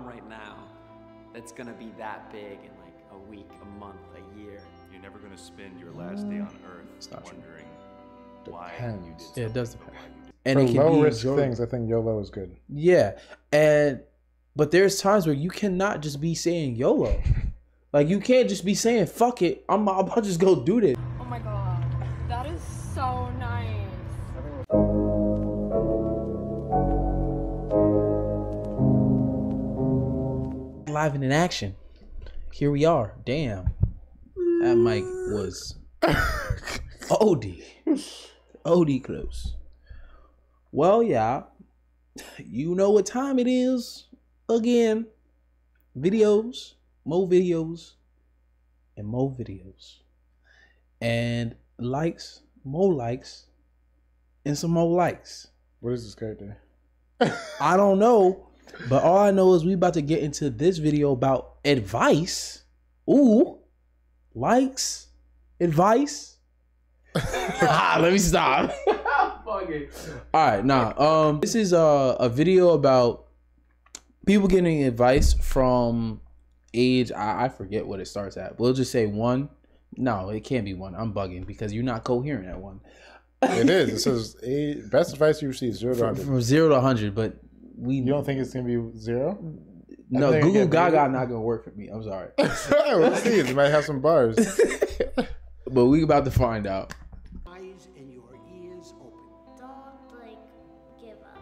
right now that's gonna be that big in like a week, a month, a year. You're never gonna spend your last day on Earth wondering why you did something. Yeah, it does depend. And for low risk things, I think YOLO is good. Yeah, but there's times where you cannot just be saying YOLO. Like you can't just be saying fuck it. I'm about to just go do this. Oh my god, that is so nice. Live and in action. Here we are. Damn. That mic was OD close. Well, yeah. You know what time it is. Again. Videos. More videos. And more videos. And likes. More likes. And some more likes. What is this character? I don't know. But all I know is we about to get into this video about advice. Ooh. Likes. Advice. Let me stop. Alright, this is a video about people getting advice from age, I forget what it starts at. We'll just say 1. No, it can't be 1. I'm bugging because you're not coherent at 1. It is. It says best advice you received 0 to 100. From 0 to 100, but you don't think it's gonna be 0? No, Google Gaga not gonna work for me. I'm sorry. We'll see. It might have some bars. But we about to find out. Eyes and your ears open. Don't give up.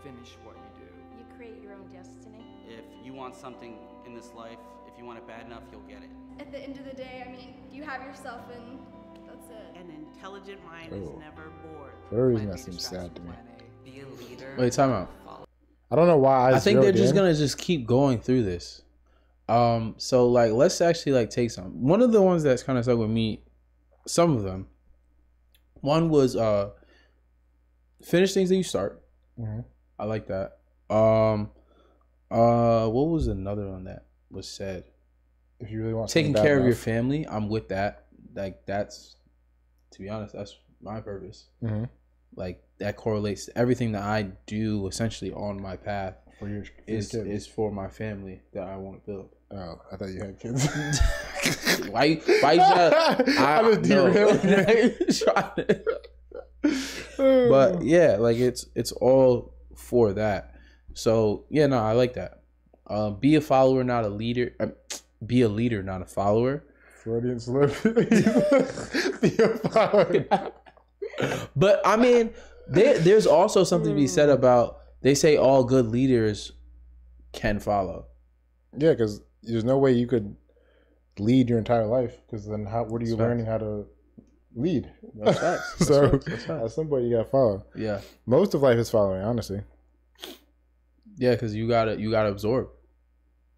Finish what you do. You create your own destiny. If you want something in this life, if you want it bad enough, you'll get it. At the end of the day, I mean, you have yourself and that's it. An intelligent mind is never bored. For a reason that seems sad to me. Be a leader. Wait, time out. I don't know why I think they're just gonna just keep going through this. So like let's actually like take some. One of the ones that's kind of stuck with me, some of them. One was finish things that you start. Mm-hmm. I like that. What was another one that was said? If you really want taking care of your family, I'm with that. Like that's, to be honest, that's my purpose. Mm-hmm. Like that correlates to everything that I do essentially on my path for your is for my family that I want to build. Oh, I thought you had kids. why you But yeah, like it's all for that. So yeah, no, I like that. Be a follower, not a leader. Be a leader, not a follower. Freudian slip. Be a follower. But I mean, there's also something to be said about, they say all good leaders can follow. Yeah, because there's no way you could lead your entire life, because then what are you learning how to lead? That's facts. So at some point you gotta follow. Yeah, most of life is following, honestly. Yeah, because you gotta absorb.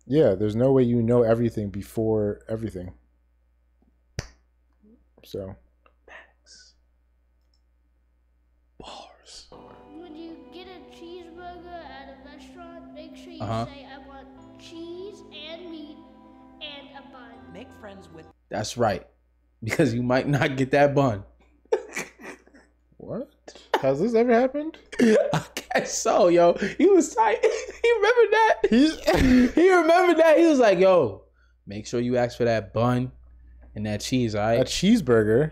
Yeah, there's no way you know everything before everything. So. When you get a cheeseburger at a restaurant, make sure you say, I want cheese and meat and a bun. Make friends with... That's right. Because you might not get that bun. What? Has this ever happened? I guess so, yo. He was tight. He remembered that. He remembered that. He was like, yo, make sure you ask for that bun and that cheese, all right? A cheeseburger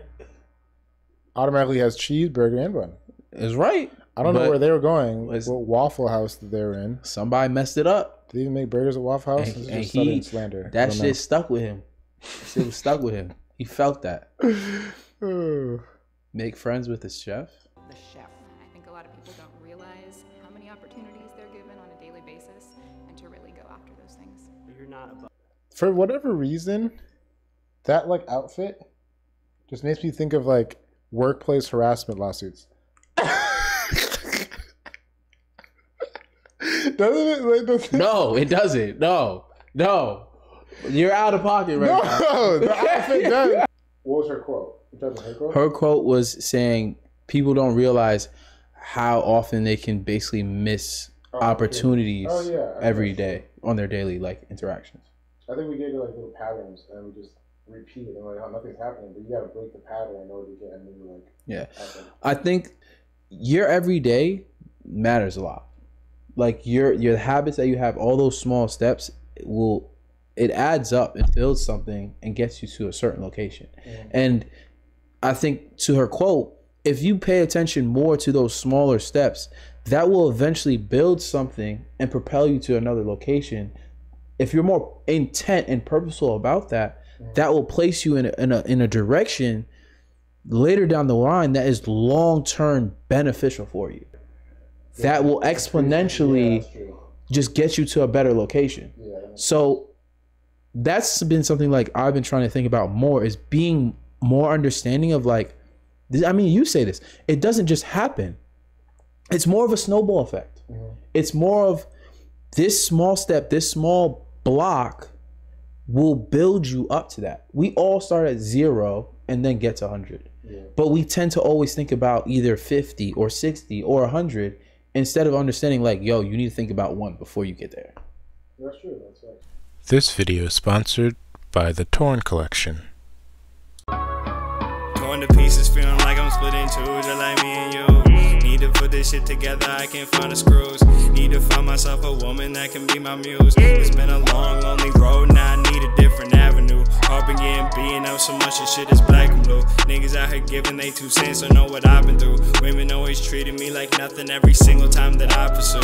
automatically has cheeseburger and bun. It's right. I don't know where they were going. What Waffle House that they were in. Somebody messed it up. Did they even make burgers at Waffle House? And he, slander. That shit stuck with him. That shit was stuck with him. He felt that. Make friends with the chef. The chef. I think a lot of people don't realize how many opportunities they're given on a daily basis and to really go after those things. You're not above. For whatever reason, that like outfit just makes me think of like workplace harassment lawsuits. Doesn't it? Like, no, it doesn't. No. You're out of pocket right now. No, the outfit does. What was her quote? Her quote was saying people don't realize how often they can basically miss opportunities every day on their daily like interactions. I think we gave her like little patterns and we just repeat it and like, oh, nothing's happening, but you gotta break the pattern in order to get a new like. Yeah, I think your everyday matters a lot. like your habits that you have, all those small steps it adds up and builds something and gets you to a certain location. And I think, to her quote, if you pay attention more to those smaller steps, that will eventually build something and propel you to another location. If you're more intent and purposeful about that, that will place you in a direction later down the line that is long-term beneficial for you. That will exponentially just get you to a better location. So that's been something like I've been trying to think about more, is being more understanding of like, I mean, you say this, it doesn't just happen. It's more of a snowball effect. It's more of this small step, this small block will build you up to that. We all start at 0 and then get to 100. But we tend to always think about either 50 or 60 or 100 instead of understanding like, yo, you need to think about 1 before you get there. That's true. That's right. This video is sponsored by the Torn Collection. Going to pieces, feeling like I'm split in two, just like me and you. Need to put this shit together, I can't find the screws. Need to find myself a woman that can be my muse. It's been a long, lonely road, now I need a different avenue. Hard been getting beaten up so much, this shit is black and blue. Niggas out here giving they 2 cents, don't know what I've been through. Women always treating me like nothing every single time that I pursue.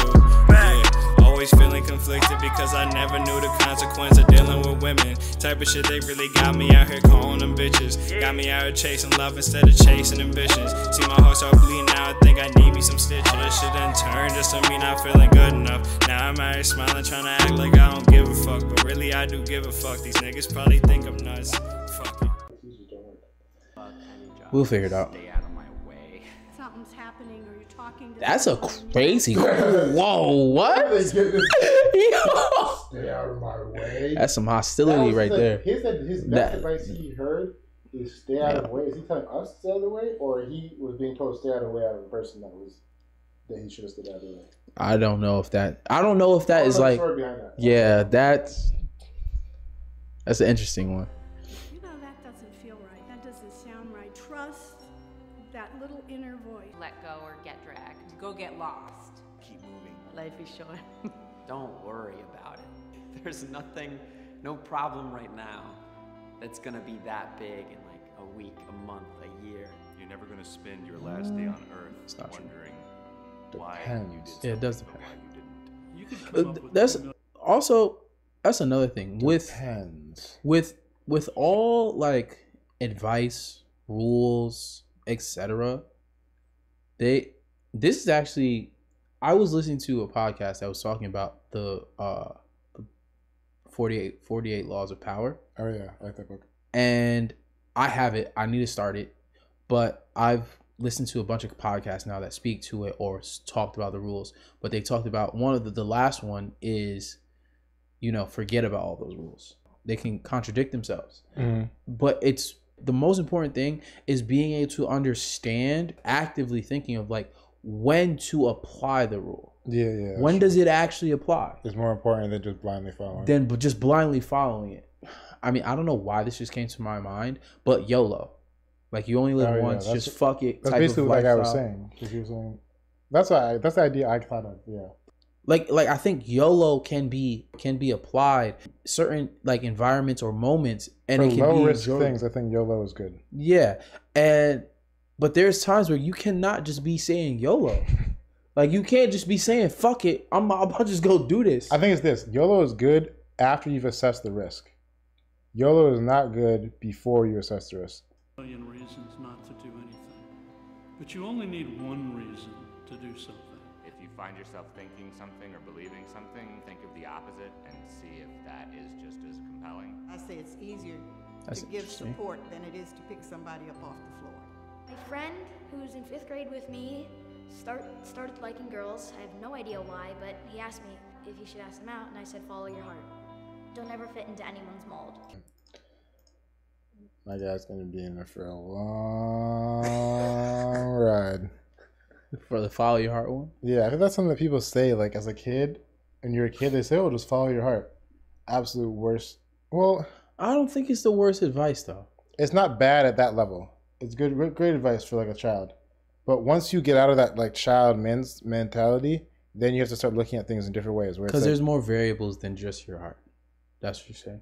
Yeah, always feeling conflicted because I never knew the consequence of dealing with women. Type of shit they really got me out here calling them bitches. Got me out here chasing love instead of chasing ambitions. See my heart start bleeding now, I think I need me some stitches. This shit done turned just to me not feeling good enough. Now I'm out here smiling, trying to act like I don't give a fuck, but really I do give a fuck. These niggas probably think I'm nuts. Fuck it. We'll figure it out. Stay out of my way. Something's happening, or you're talking to That's a crazy. Whoa, what? Stay out of my way. That's some hostility right there. His best advice he heard is stay out of the way. Is he telling us to stay out of the way, or he was being told to stay out of the way out of a person that he should have stayed out of the way? I don't know if that is like, yeah, that's an interesting one. You know, that doesn't feel right. That doesn't sound right. Trust that little inner voice. Let go or get dragged. Go get lost. Keep moving. Life is short. Don't worry about it. There's no problem right now that's gonna be that big in like a week, a month, a year. You're never gonna spend your last day on Earth wondering why you did something. Yeah, it does or depend. why you didn't. That's another thing with all like advice, rules, etc. This is actually, I was listening to a podcast that was talking about the 48 Laws of Power. Oh yeah, I like that book. And I have it. I need to start it, but I've listened to a bunch of podcasts now that speak to it or talked about the rules. But they talked about one of the last one is, forget about all those rules. They can contradict themselves. But it's the most important thing is being able to understand, actively thinking of like when to apply the rule. Yeah. When does it actually apply? It's more important than just blindly following. Just blindly following it. I mean, I don't know why this just came to my mind, but YOLO. Like, you only live once, just fuck it. That's basically like I was saying. That's the idea I thought of. Yeah. Like I think YOLO can be applied certain like environments or moments, and for it can low be risk things. I think YOLO is good. Yeah, but there's times where you cannot just be saying YOLO. Like, you can't just be saying fuck it. I'm about to just go do this. I think it's this. YOLO is good after you've assessed the risk. YOLO is not good before you assess the risk. A million reasons not to do anything, but you only need one reason to do something. If you find yourself thinking something or believing something, think of the opposite and see if that is just as compelling. I say it's easier That's to give support than it is to pick somebody up off the floor. My friend, who's in 5th grade with me, started liking girls. I have no idea why, but he asked me if you should ask them out, and I said follow your heart. Don't ever fit into anyone's mold. My dad's gonna be in there for a long ride. For the follow your heart one? Yeah, I think that's something that people say, like, as a kid. When you're a kid, they say, oh, just follow your heart. Absolute worst. Well, I don't think it's the worst advice, though. It's not bad at that level. It's great advice for, like, a child. But once you get out of that, like, child men's mentality then you have to start looking at things in different ways. Because there's more variables than just your heart. That's what you're saying.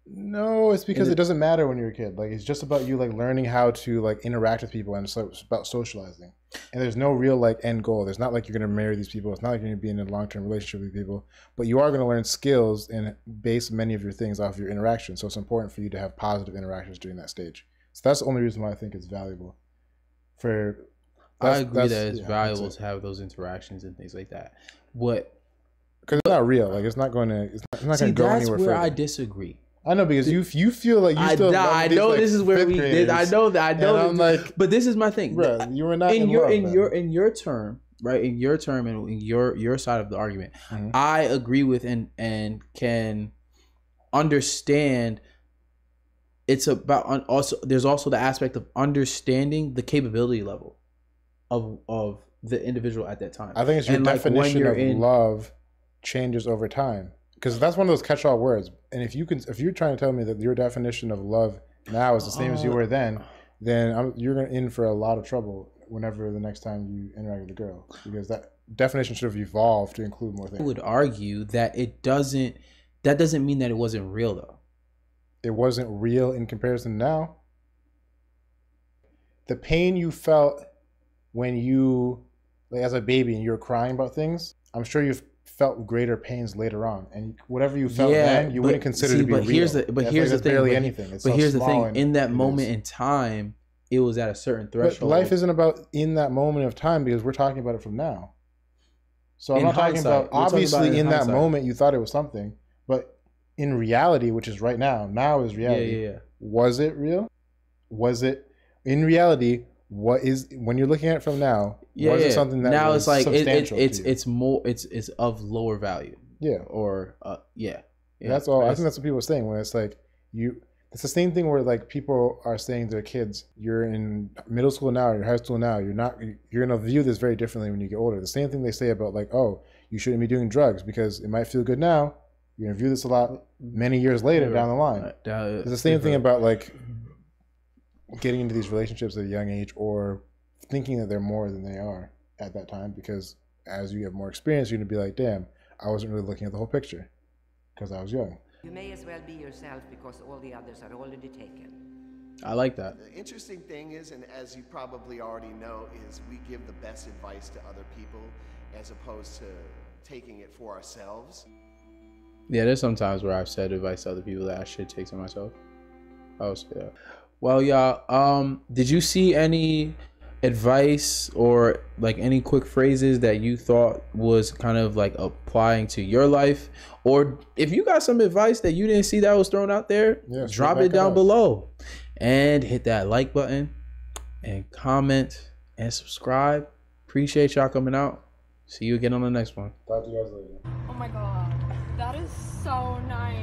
No, it's because it doesn't matter when you're a kid. Like, it's just about you like learning how to like interact with people, and it's about socializing. And there's no real like end goal. There's not like you're gonna marry these people. It's not like you're gonna be in a long-term relationship with people. But you are gonna learn skills and base many of your things off your interactions. So it's important for you to have positive interactions during that stage. So that's the only reason why I think it's valuable. I agree that it's valuable to have those interactions and things like that. Because it's not real. Like, it's not going to. It's not going to go anywhere further. That's where I disagree. I know, because you feel like you still. I know this is where we did. I know that. I know. I'm like, but this is my thing, bro. You were not in your term, right? In your term and in your side of the argument, I agree with and can understand. It's about also. There's also the aspect of understanding the capability level of the individual at that time. I think it's your definition of love changes over time. Because that's one of those catch-all words, and if you're trying to tell me that your definition of love now is the same as you were then you're in for a lot of trouble whenever the next time you interact with a girl, because that definition should have evolved to include more things. I would argue that that doesn't mean that it wasn't real though. It wasn't real in comparison now. The pain you felt when you, like as a baby and you were crying about things, I'm sure you've felt greater pains later on, and whatever you felt then, you wouldn't consider to be real. Here's the thing. Barely anything. But here's the thing. In that moment in time, it was at a certain threshold. But life isn't about in that moment of time, because we're talking about it from now. So I'm not talking about, obviously in that moment you thought it was something, but in reality, which is right now, now is reality. Yeah. Was it real? Was it in reality? What is, when you're looking at it from now? Was it something that now was it's like substantial it's more it's of lower value. Yeah. Or That's all. I think that's what people are saying when it's like it's the same thing where like people are saying to their kids, you're in middle school now, you're high school now, you're gonna view this very differently when you get older. The same thing they say about like, oh, you shouldn't be doing drugs because it might feel good now. You're gonna view this a lot many years later down the line. It's the same thing about like getting into these relationships at a young age, or thinking that they're more than they are at that time, because as you have more experience, you're gonna be like, damn, I wasn't really looking at the whole picture because I was young. You may as well be yourself because all the others are already taken. I like that. The interesting thing is, and as you probably already know, is we give the best advice to other people as opposed to taking it for ourselves. Yeah, there's some times where I've said advice to other people that I should take to myself. I would say that. Well, y'all, did you see any advice or like any quick phrases that you thought was kind of like applying to your life? Or if you got some advice that you didn't see that was thrown out there, drop it down below and hit that like button and comment and subscribe. Appreciate y'all coming out. See you again on the next one. Talk to you guys later. Oh my god, that is so nice.